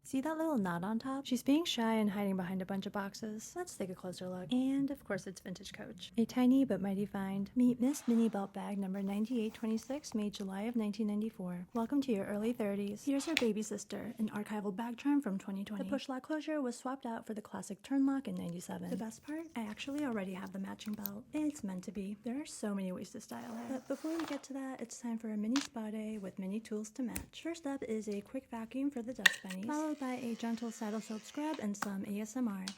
See that little knot on top? She's being shy and hiding behind a bunch of boxes. Let's take a closer look. And of course it's vintage Coach. A tiny but mighty find. Meet Miss Minnie Belt Bag number 9826, made July of 1994. Welcome to your early 30s. Here's her baby sister, an archival bag charm from 2020. The push lock closure was swapped out for the classic turn lock in 97. The best part? I actually already have the matching belt. It's meant to be. There are so many ways to style it. But before we get to that, it's time for a mini spa day with mini tools to match. First up is a quick vacuum for the dust bunnies, followed by a gentle saddle soap scrub and some ASMR.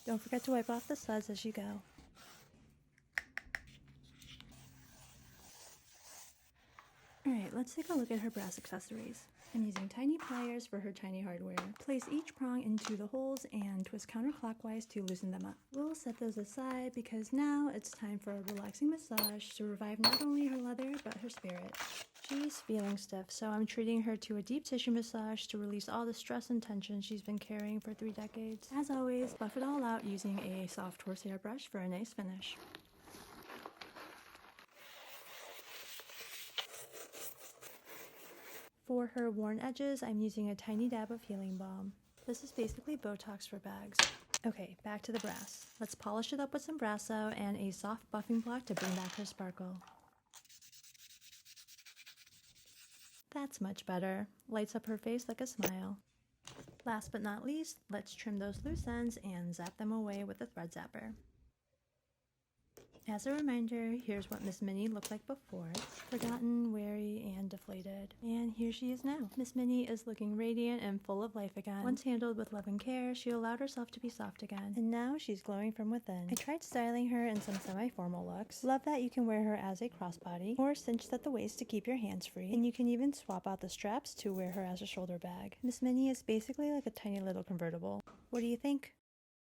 Don't forget to wipe off the suds as you go. Alright, let's take a look at her brass accessories. I'm using tiny pliers for her tiny hardware. Place each prong into the holes and twist counterclockwise to loosen them up. We'll set those aside because now it's time for a relaxing massage to revive not only her leather but her spirit. She's feeling stiff, so I'm treating her to a deep tissue massage to release all the stress and tension she's been carrying for 3 decades. As always, buff it all out using a soft horsehair brush for a nice finish. For her worn edges, I'm using a tiny dab of healing balm. This is basically Botox for bags. Okay, back to the brass. Let's polish it up with some Brasso and a soft buffing block to bring back her sparkle. That's much better. Lights up her face like a smile. Last but not least, let's trim those loose ends and zap them away with a thread zapper. As a reminder, here's what Miss Minnie looked like before. Forgotten, wary, and deflated. And here she is now. Miss Minnie is looking radiant and full of life again. Once handled with love and care, she allowed herself to be soft again. And now she's glowing from within. I tried styling her in some semi-formal looks. Love that you can wear her as a crossbody or cinched at the waist to keep your hands free. And you can even swap out the straps to wear her as a shoulder bag. Miss Minnie is basically like a tiny little convertible. What do you think?